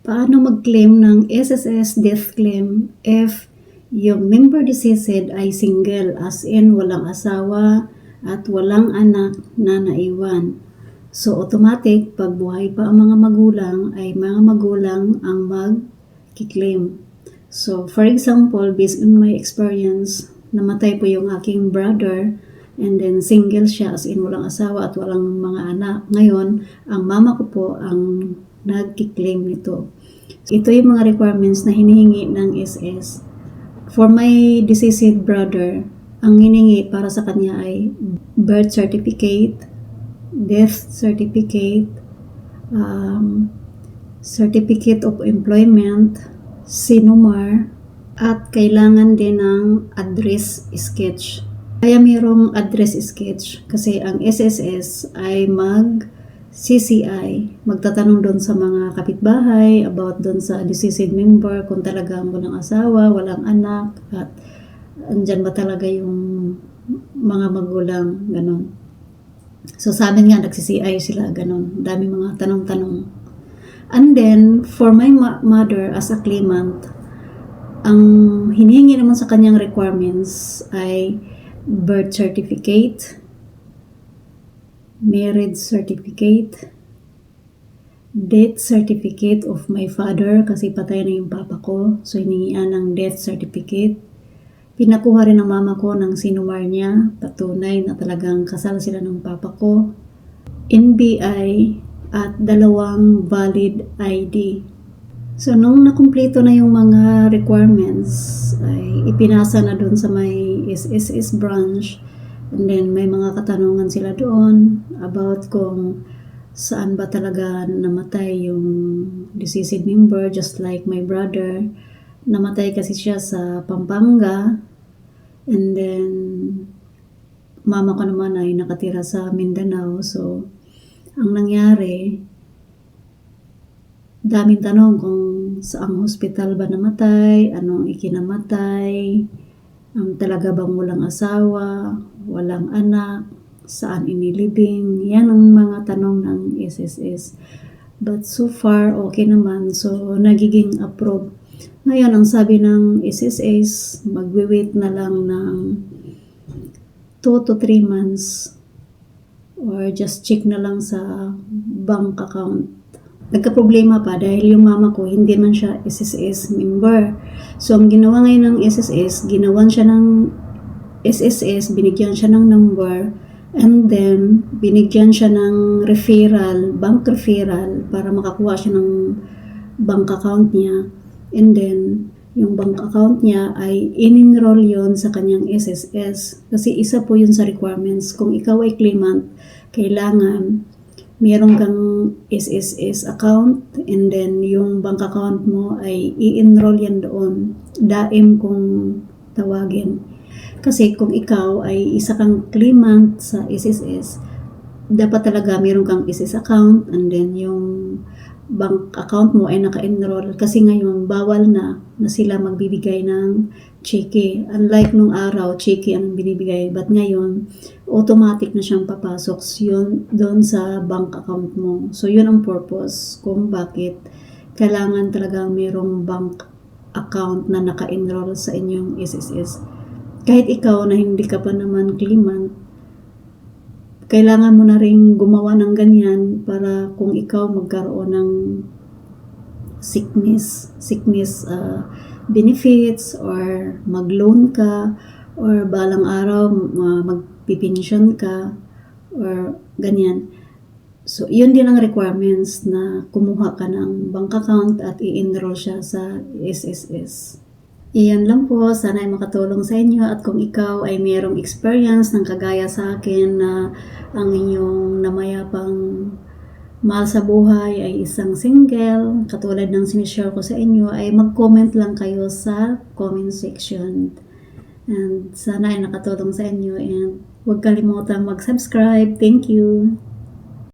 Paano mag-claim ng SSS death claim if yung member deceased ay single, as in walang asawa at walang anak na naiwan? So automatic, pag buhay pa ang mga magulang, ay mga magulang ang mag-claim. So for example, based on my experience, namatay po yung aking brother and then single siya, as in walang asawa at walang mga anak. Ngayon, ang mama ko po ang nag-claim nito. Ito yung mga requirements na hinihingi ng SS. For my deceased brother, ang hiningi para sa kanya ay birth certificate, death certificate, certificate of employment, sinumar, at kailangan din ng address sketch. Kaya mayroong address sketch kasi ang SSS ay CCI, magtatanong doon sa mga kapitbahay about doon sa deceased member kung talagang walang asawa, walang anak, at andyan ba talaga yung mga magulang, ganon. So sa amin nga, nagsi-CI sila, ganon. Dami mga tanong-tanong. And then, for my mother as a claimant, ang hinihingi naman sa kanyang requirements ay birth certificate, marriage certificate, death certificate of my father kasi patay na yung papa ko, so hiningian ng death certificate. Pinakuha rin ng mama ko ng sinumar niya, patunay na talagang kasal sila ng papa ko, NBI at 2 valid ID. So nung nakumpleto na yung mga requirements, ay ipinasa na dun sa may SSS branch. And then may mga katanungan sila doon about kung saan ba talaga namatay yung deceased member, just like my brother. Namatay kasi siya sa Pampanga. And then mama ko naman ay nakatira sa Mindanao. So ang nangyari, daming tanong kung saang hospital ba namatay, anong ikinamatay, talaga bang walang asawa, walang anak, saan inilibing. Yan ang mga tanong ng SSS. But so far, okay naman. So, nagiging approve. Ngayon, ang sabi ng SSS, magwi-wait na lang ng 2 to 3 months or just check na lang sa bank account. Nagka-problema pa dahil yung mama ko hindi man siya SSS member. So ang ginawa ngayon ng SSS, ginawan siya ng SSS, binigyan siya ng number, and then binigyan siya ng referral, bank referral para makakuha siya ng bank account niya. And then yung bank account niya ay in-enroll yon sa kanyang SSS kasi isa po yun sa requirements. Kung ikaw ay claimant, kailangan meron kang SSS account, and then yung bank account mo ay i-enroll yan doon. Daim kung tawagin. Kasi kung ikaw ay isa kang claimant sa SSS, dapat talaga meron kang SSS account, and then yung bank account mo ay naka-enroll. Kasi ngayon, bawal na sila magbibigay ng cheque. Unlike nung araw, cheque ang binibigay. But ngayon, automatic na siyang papasok yun doon sa bank account mo. So, yun ang purpose kung bakit kailangan talagang mayroong bank account na naka-enroll sa inyong SSS. Kahit ikaw na hindi ka pa naman claimant, kailangan mo na rin gumawa ng ganyan para kung ikaw magkaroon ng sickness benefits, or mag-loan ka, or balang araw magpipensyon ka, or ganyan. So, yun din ang requirements na kumuha ka ng bank account at i-enroll siya sa SSS. Iyan lang po, sana ay makatulong sa inyo, at kung ikaw ay mayroong experience ng kagaya sa akin na ang inyong namayapang mahal sa buhay ay isang single, katulad ng sinishare ko sa inyo, ay mag-comment lang kayo sa comment section. And sana ay nakatulong sa inyo, and huwag kalimutang mag-subscribe. Thank you!